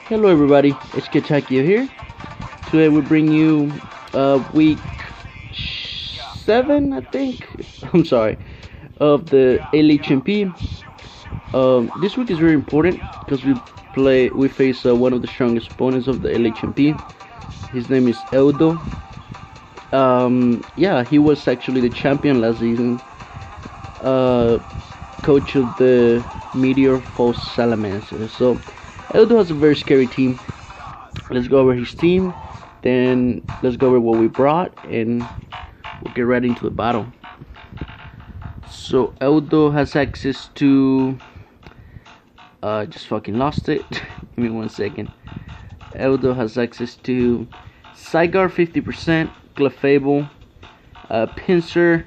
Hello everybody, it's Ketakio here. Today we bring you week 7, I think. I'm sorry, of the LHMP. This week is very important because we face one of the strongest opponents of the LHMP. His name is Eudo. Yeah, he was actually the champion last season. Coach of the Meteor Falls Salamances. So Eudo has a very scary team. Let's go over his team, then let's go over what we brought, and we'll get right into the battle. So Eudo has access to just fucking lost it. Give me 1 second. Eudo has access to Zygar 50%, Clefable, Pinsir,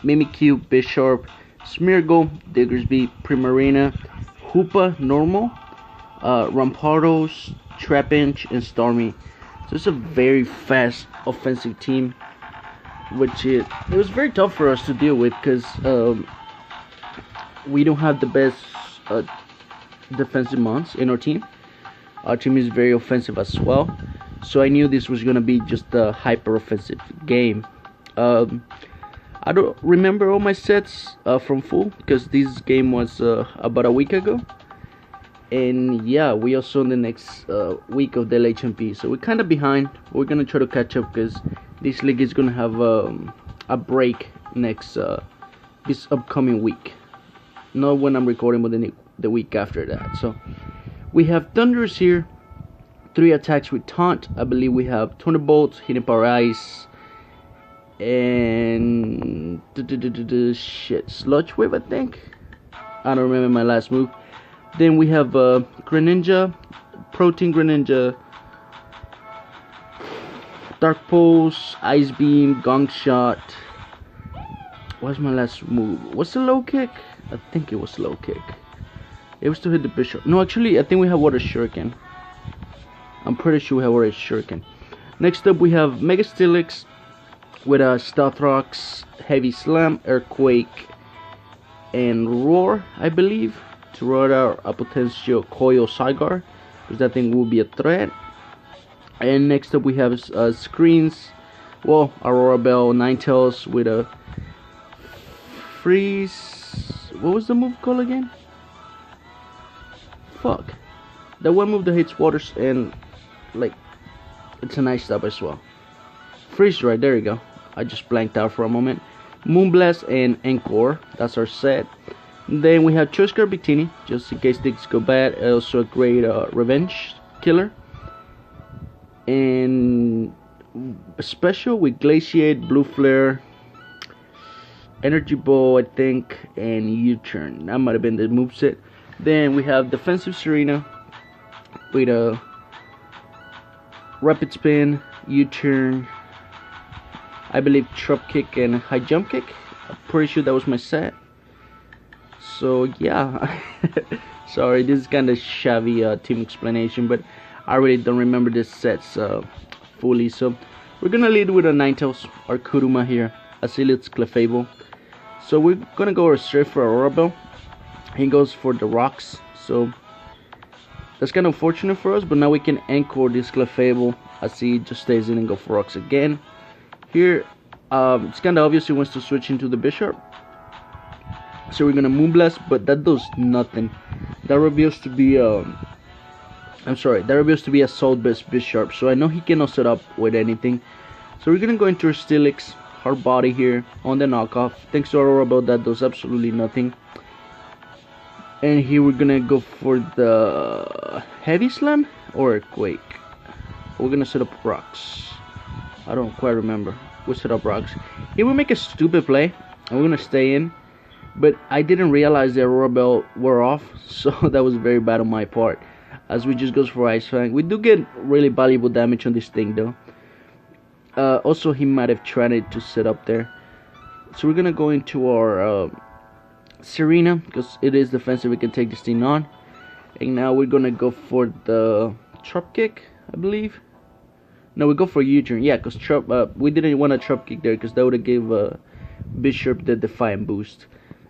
Mimikyu, Bisharp, Smeargle, Diggersby, Primarina, Hoopa normal, Rampardos, Trapinch, and Starmie. So it's a very fast offensive team, which it was very tough for us to deal with because we don't have the best defensive mons in our team. Our team is very offensive as well, so I knew this was gonna be just a hyper offensive game. I don't remember all my sets from full because this game was about a week ago. And yeah, we also in the next week of the LHMP, so we're kind of behind. We're gonna try to catch up because this league is gonna have a break next this upcoming week. Not when I'm recording, but the week after that. So we have Thunders here, 3 attacks with Taunt. I believe we have Thunderbolt, Hidden Power Ice, and shit, Sludge Wave. I think I don't remember my last move. Then we have Greninja, Protein Greninja, Dark Pulse, Ice Beam, Gong Shot. What's my last move? What's the low kick? I think it was low kick. It was to hit the Bishop. No, actually, I think we have Water Shuriken. I'm pretty sure we have Water Shuriken. Next up, we have Mega Steelix with Stealth Rocks, Heavy Slam, Earthquake, and Roar, I believe, to roll out a potential Coil Zygar, because that thing will be a threat. And next up we have Screens, well, Aurora Bell, Ninetales with a Freeze. What was the move called again? Fuck. The one move that hits waters and like it's a nice stop as well. Freeze right, there you go. I just blanked out for a moment. Moonblast and Encore, that's our set. Then we have Choice Card Victini, just in case things go bad. Also a great revenge killer. And a special with Glaciate, Blue Flare, Energy Ball, I think, and U-Turn. That might have been the moveset. Then we have Defensive Serena with a Rapid Spin, U-Turn, I believe Drop Kick and High Jump Kick. I'm pretty sure that was my set. So yeah, sorry, this is kind of shabby team explanation, but I really don't remember this sets fully. So we're gonna lead with a Ninetales, our Kuruma here, Asilit's Clefable. So we're gonna go straight for Aurora Bell. He goes for the rocks, so that's kind of unfortunate for us, but now we can anchor this Clefable as he just stays in and go for rocks again. Here, it's kind of obvious he wants to switch into the Bishop. So we're gonna Moonblast, but that does nothing. That reveals to be that reveals to be Assault Best Bisharp. So I know he cannot set up with anything. So we're gonna go into our Steelix, Hard Body here on the knockoff. Thanks to Aurora Bell, that does absolutely nothing. And here we're gonna go for the Heavy Slam or Earthquake. We're gonna set up rocks. I don't quite remember. We'll set up rocks. Here we make a stupid play, and we're gonna stay in. But I didn't realize the Aurora Bell were off, so that was very bad on my part. As we just goes for Ice Fang. We do get really valuable damage on this thing though. Also, he might have tried to set up there. So we're gonna go into our Serena, because it is defensive, we can take this thing on. And now we're gonna go for the Drop Kick, I believe. No, we go for U-Turn, yeah, because we didn't want a Drop Kick there, because that would have gave Bishop the Defiant boost.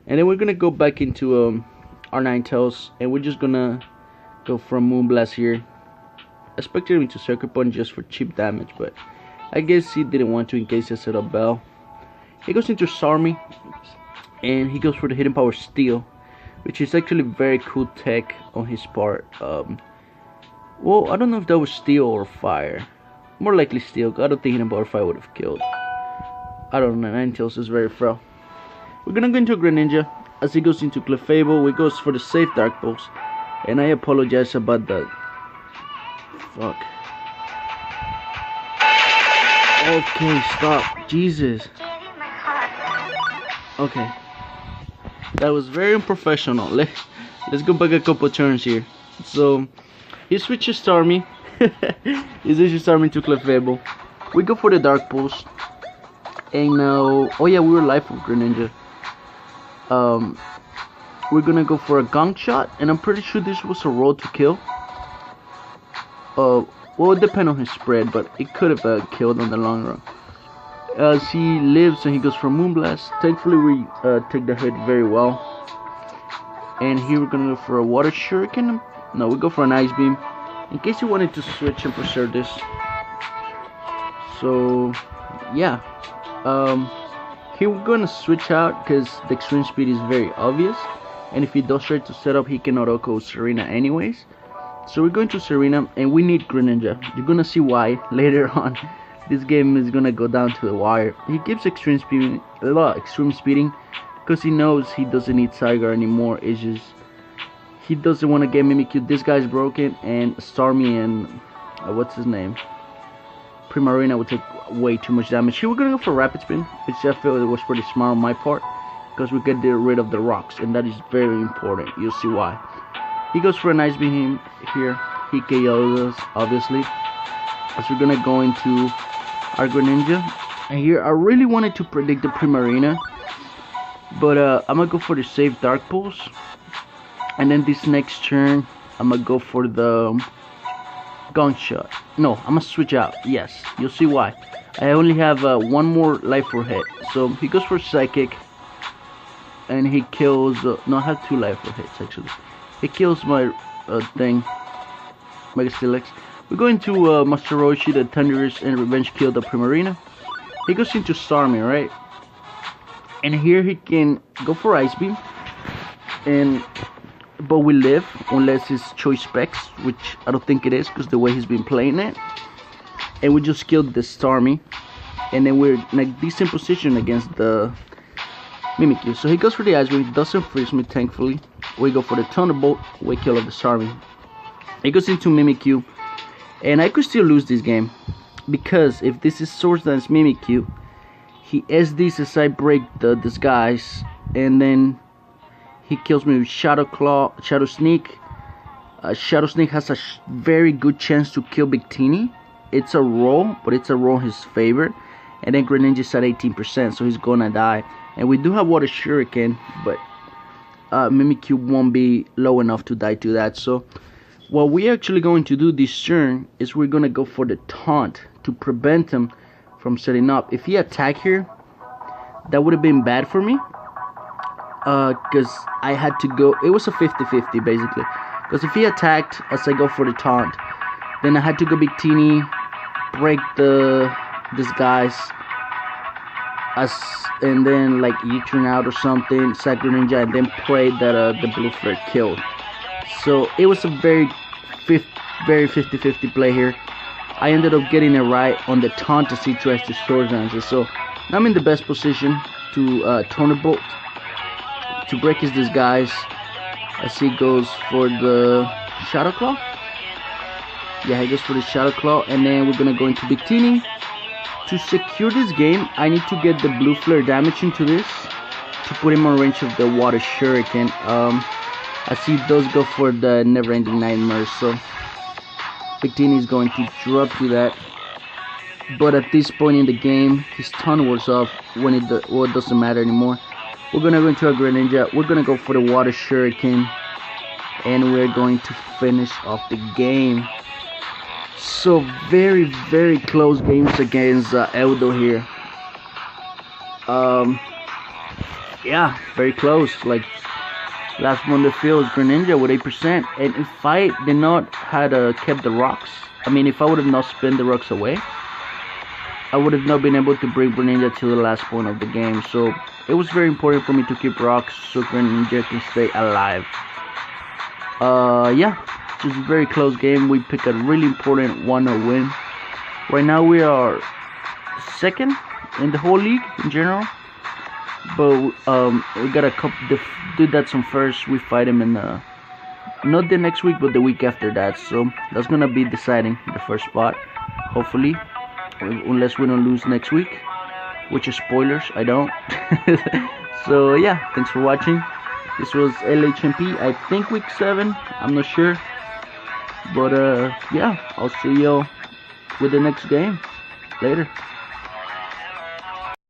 And then we're gonna go back into our Ninetales, and we're just gonna go from Moonblast here. expected him to Sucker Punch just for cheap damage, but I guess he didn't want to in case I set up Bell. He goes into Sarmy, and he goes for the Hidden Power Steel, which is actually very cool tech on his part. Well, I don't know if that was Steel or Fire. More likely Steel. I don't think Hidden Power Fire would have killed. I don't know, Ninetales is very frail. We're gonna go into Greninja. As he goes into Clefable, we goes for the safe Dark Pulse. And I apologize about that. Fuck. Okay, stop. Jesus. Okay. That was very unprofessional. Let's go back a couple turns here. So, he switches Starmie. He switches Starmie to Clefable. We go for the Dark Pulse. And now, oh yeah, we were live with Greninja. We're gonna go for a Gong Shot, and I'm pretty sure this was a roll to kill. Well, it depends on his spread, but it could have killed on the long run. As he lives and he goes for Moonblast. Thankfully, we take the hit very well. And here we're gonna go for a Water Shuriken. No, we go for an Ice Beam, in case you wanted to switch and preserve this. So, yeah. Here we're gonna switch out because the extreme speed is very obvious, and if he does try to set up, he can auto Serena anyways. So we're going to Serena, and we need Greninja. You're gonna see why later on. This game is gonna go down to the wire. He keeps extreme speeding, a lot of extreme speeding, because he knows he doesn't need Zygarde anymore. It's just he doesn't want to get Mimikyu. This guy's broken, and Starmie and what's his name, Primarina would take way too much damage. Here we're gonna go for Rapid Spin, which I feel it was pretty smart on my part, because we get rid of the rocks, and that is very important. You'll see why. He goes for a nice beam here. He KOs us, obviously. As we're gonna go into our Greninja, and here I really wanted to predict the Primarina, but I'm gonna go for the safe Dark Pulse, and then this next turn I'm gonna go for the Gong Shot. No, I'm gonna switch out. Yes, you'll see why. I only have one more life for hit, so he goes for Psychic, and he kills. No, I have two life for hits actually. He kills my thing, Mega Steelix. We're going to Marshadows, the Thundurus, and Revenge kill the Primarina. He goes into Starmie, right? And here he can go for Ice Beam, but we live unless it's Choice Specs, which I don't think it is because the way he's been playing it. And we just killed the Starmie, and then we're in a decent position against the Mimikyu. So he goes for the Ice Beam, doesn't freeze me, thankfully. We go for the Thunderbolt, we kill the Starmie. He goes into Mimikyu, and I could still lose this game, because if this is Swords Dance Mimikyu, he SDs as I break the disguise, and then he kills me with Shadow Claw, Shadow Sneak. Shadow Sneak has a very good chance to kill Victini. It's a roll, but it's a roll in his favor. And then Greninja's at 18%, so he's gonna die. And we do have Water Shuriken, but Mimikyu won't be low enough to die to that. So what we're actually going to do this turn is we're gonna go for the Taunt to prevent him from setting up. If he attacked here, that would have been bad for me, because I had to go. It was a 50-50 basically, because if he attacked as I go for the Taunt, then I had to go Victini, break the disguise, and then like U-turn out or something, sack Greninja, and then pray that the Blue Flare killed. So it was a very 50-50 play here. I ended up getting it right on the Taunt as he tries to Swords Dance. So now I'm in the best position to Thunderbolt to break his disguise as he goes for the Shadow Claw. Yeah, he goes for the Shadow Claw, and then we're gonna go into Victini. To secure this game, I need to get the Blue Flare damage into this to put him on range of the Water Shuriken. As he does go for the Never Ending Nightmare, so Victini is going to drop to that. But at this point in the game, his Taunt was off when it doesn't matter anymore. We're gonna go into a Greninja. We're gonna go for the Water Shuriken, and we're going to finish off the game. So very, very close games against Eudo here. Yeah, very close. Like Last one on the field is Greninja with 8%. And if I did not had kept the rocks, I mean, if I would have not spent the rocks away, I would have not been able to bring Greninja to the last point of the game. So it was very important for me to keep rocks so Greninja can stay alive. Yeah, just a very close game. We picked a really important 1-0 win. Right now we are second in the whole league in general. But we got a couple dude that's on first. We fight him in not the next week, but the week after that. So that's gonna be deciding the first spot, hopefully, unless we don't lose next week, which is spoilers. I don't. So yeah, thanks for watching. This was LHMP. I think week 7. I'm not sure, but yeah, I'll see y'all with the next game later.